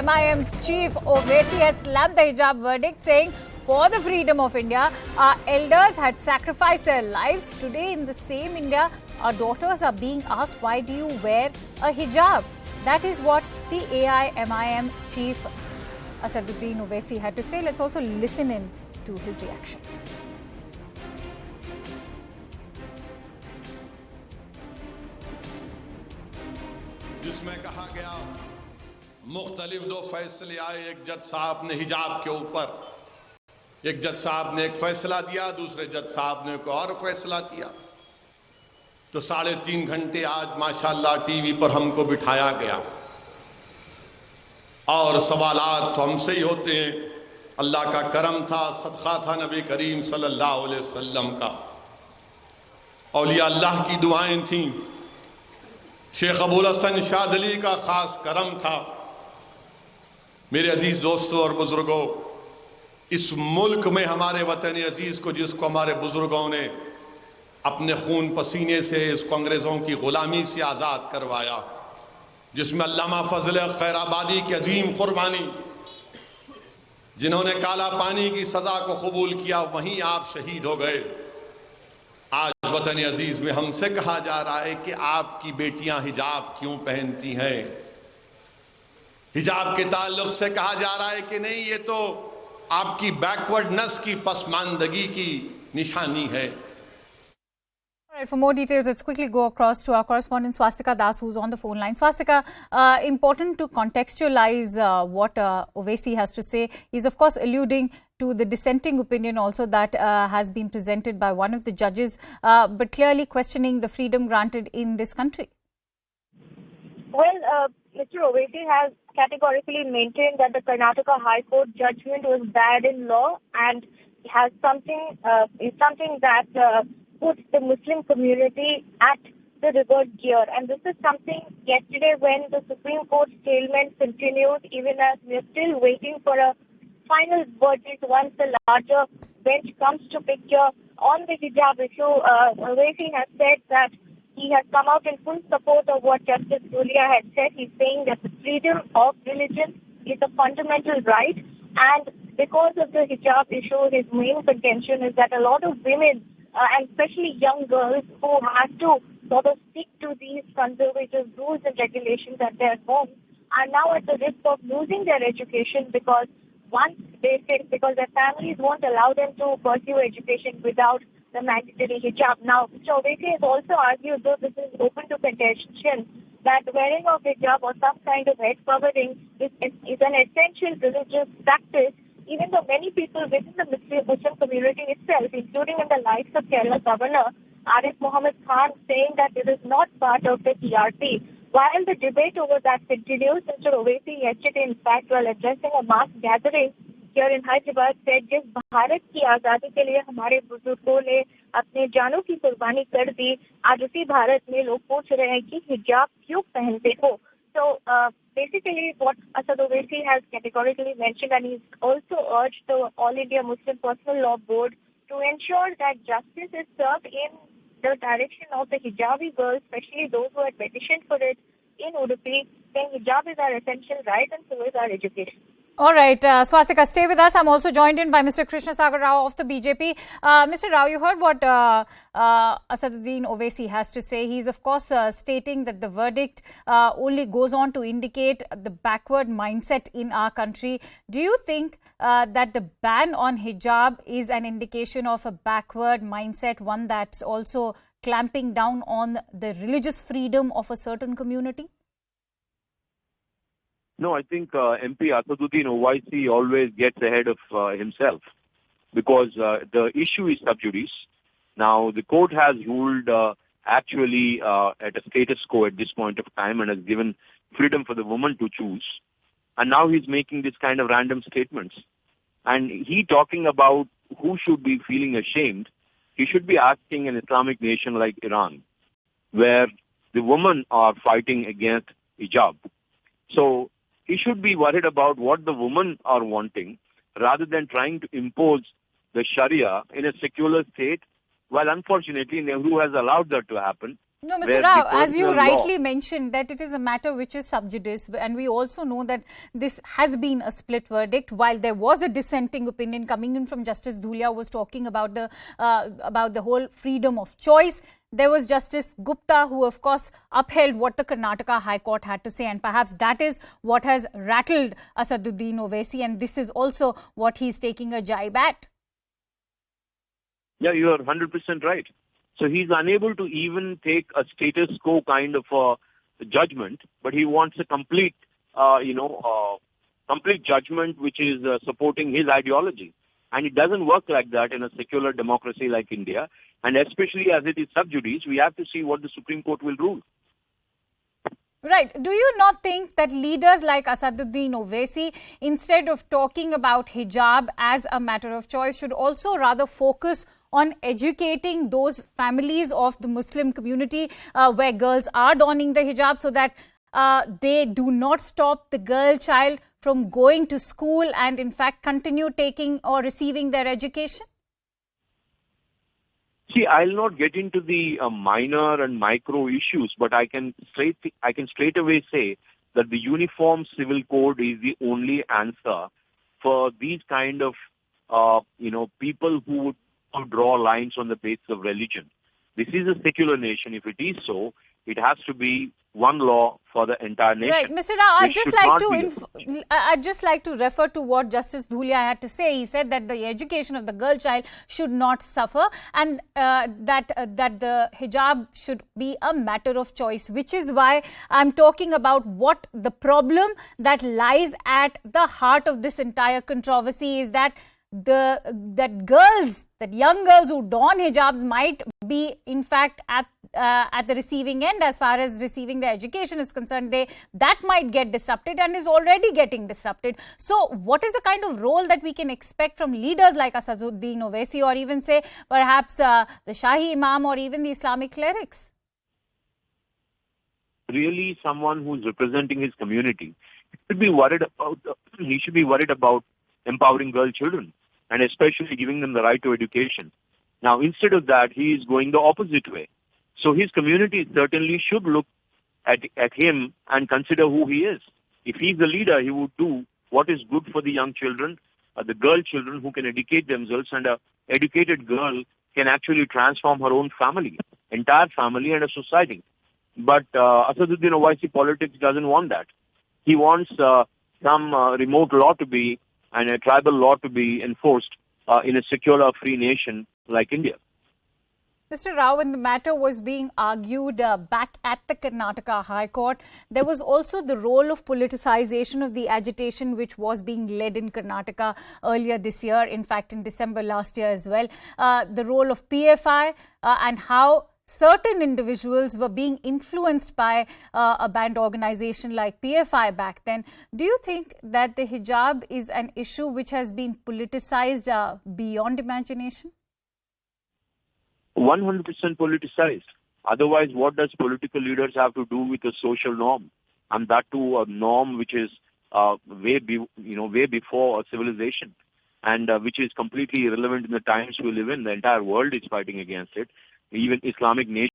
AIMIM's chief Owaisi has slammed the hijab verdict, saying, for the freedom of India, our elders had sacrificed their lives. Today, in the same India, our daughters are being asked, why do you wear a hijab? That is what the AIMIM chief Assaduddin Owaisi had to say. Let's also listen in to his reaction. जिसमें कहा गया मुख्तलिफ दो फैसले आए, एक जज साहब ने हिजाब के ऊपर, एक जज साहब ने एक फैसला दिया, दूसरे जज साहब ने एक और फैसला दिया। तो 3.5 घंटे आज माशाल्लाह टीवी पर हमको बिठाया गया और सवालात तो हमसे ही होते हैं। अल्लाह का करम था, सदका था नबी करीम सल्लल्लाहु अलैहि वसल्लम का, औलिया अल्लाह की दुआएं थीं, शेख अबुल हसन शादली का खास करम था। मेरे अजीज दोस्तों और बुजुर्गों, इस मुल्क में हमारे वतन अजीज को, जिसको हमारे बुजुर्गों ने अपने खून पसीने से इसको अंग्रेजों की गुलामी से आज़ाद करवाया, जिसमें अल्लामा फजल खैराबादी की अजीम कुर्बानी, जिन्होंने काला पानी की सजा को कबूल किया, वहीं आप शहीद हो गए। आज वतन अजीज में हमसे कहा जा रहा है कि आपकी बेटियां हिजाब क्यों पहनती हैं। हिजाब के ताल्लुक से कहा जा रहा है कि नहीं, ये तो आपकी बैकवर्डनेस की, पसमानदगी की निशानी है। For more details, let's quickly go across to our correspondent Swastika Das, who's on the phone line. Swastika, important to contextualize what Owaisi has to say. He's, of course, alluding to the dissenting opinion also that has been presented by one of the judges, but clearly questioning the freedom granted in this country. Well, Mr. Owaisi has categorically maintained that the Karnataka High Court judgment was bad in law and has something that puts the Muslim community at the reverse gear. And this is something yesterday when the Supreme Court stalemate continued, even as we are still waiting for a final verdict once the larger bench comes to picture on the hijab issue. Owaisi has said that he has come out in full support of what Justice Julia had said. He's saying that the freedom of religion is a fundamental right, and because of the hijab issue, his main contention is that a lot of women, and especially young girls who have to sort of stick to these conservative rules and regulations at their homes, are now at the risk of losing their education because because their families won't allow them to pursue education without the mandatory hijab. Now, Mr. Owaisi has also argued, though this is open to contention, that wearing of hijab or some kind of head covering is an essential religious practice, even though many people within the Muslim community itself, including in the likes of Kerala Governor Arif Mohammed Khan, saying that it is not part of the TRP. While the debate over that continues, Mr. Owaisi yesterday, in fact, while addressing a mass gathering here in Hijab, said, जिस भारत की आज़ादी के लिए हमारे बुजुर्गों ने अपने जानों की कुर्बानी कर दी, आज उसी भारत में लोग पूछ रहे हैं कि हिजाब क्यों पहनते हो। So basically what Asad Owaisi has categorically mentioned, and he's also urged the All India Muslim Personal Law Board to ensure that justice is served in the direction of the hijabi girls, especially those who had petitioned for it in Udupi, saying hijab is our essential right and so is our education. All right, Swastika, stay with us. I'm also joined in by Mr. Krishna Rao of the BJP. Mr. Rao, you heard what Assaduddin Owaisi has to say. He's, of course, stating that the verdict only goes on to indicate the backward mindset in our country. Do you think that the ban on hijab is an indication of a backward mindset, one that's also clamping down on the religious freedom of a certain community? No, I think MP Assaduddin Owaisi always gets ahead of himself because the issue is sub judice. Now, the court has ruled actually at a status quo at this point of time and has given freedom for the woman to choose. And now he's making this kind of random statements. And he talking about who should be feeling ashamed, he should be asking an Islamic nation like Iran, where the women are fighting against hijab. So, he should be worried about what the women are wanting rather than trying to impose the Shari'a in a secular state, while unfortunately Nehru has allowed that to happen No, Mr. where Rao, the as you personal rightly law, mentioned, that it is a matter which is sub judice, and we also know that this has been a split verdict. While there was a dissenting opinion coming in from Justice Dhulia, was talking about the whole freedom of choice. There was Justice Gupta, who of course upheld what the Karnataka High Court had to say, and perhaps that is what has rattled Assaduddin Owaisi, and this is also what he's taking a jibe at. yeah, you are 100% right. So he's unable to even take a status quo kind of a judgment, but he wants a complete, complete judgment which is supporting his ideology. And it doesn't work like that in a secular democracy like India. And especially as it is sub judice, we have to see what the Supreme Court will rule. Right. Do you not think that leaders like Assaduddin Owaisi, instead of talking about hijab as a matter of choice, should also rather focus on educating those families of the Muslim community where girls are donning the hijab, so that they do not stop the girl child from going to school and in fact continue taking or receiving their education? See, I'll not get into the minor and micro issues, but I can straight away say that the Uniform Civil Code is the only answer for these kind of people who would draw lines on the basis of religion. This is a secular nation. If it is so, it has to be one law for the entire nation. Right, Mr. Rao, I'd just like to refer to what Justice Dhulia had to say. He said that the education of the girl child should not suffer, and that the hijab should be a matter of choice, which is why I'm talking about what the problem that lies at the heart of this entire controversy is, that young girls who don hijabs might be in fact at the receiving end as far as receiving their education is concerned. That might get disrupted and is already getting disrupted. So what is the kind of role that we can expect from leaders like Assaduddin Owaisi, or even say perhaps the Shahi Imam or even the Islamic clerics? Really, someone who's representing his community, he should be worried about empowering girl children, and especially giving them the right to education. Now, instead of that, he is going the opposite way. So his community certainly should look at him and consider who he is. If he's the leader, he would do what is good for the young children, the girl children who can educate themselves, and an educated girl can actually transform her own family, entire family and a society. But Assaduddin Owaisi politics doesn't want that. He wants some remote law to be, and a tribal law to be enforced in a secular, free nation like India. Mr. Rao, when the matter was being argued back at the Karnataka High Court, there was also the role of politicization of the agitation which was being led in Karnataka earlier this year, in fact in December last year as well. The role of PFI and how certain individuals were being influenced by a banned organization like PFI back then. Do you think that the hijab is an issue which has been politicized beyond imagination? 100% politicized. Otherwise, what does political leaders have to do with a social norm? And that too, a norm which is way before civilization, and which is completely irrelevant in the times we live in. The entire world is fighting against it. Even Islamic nations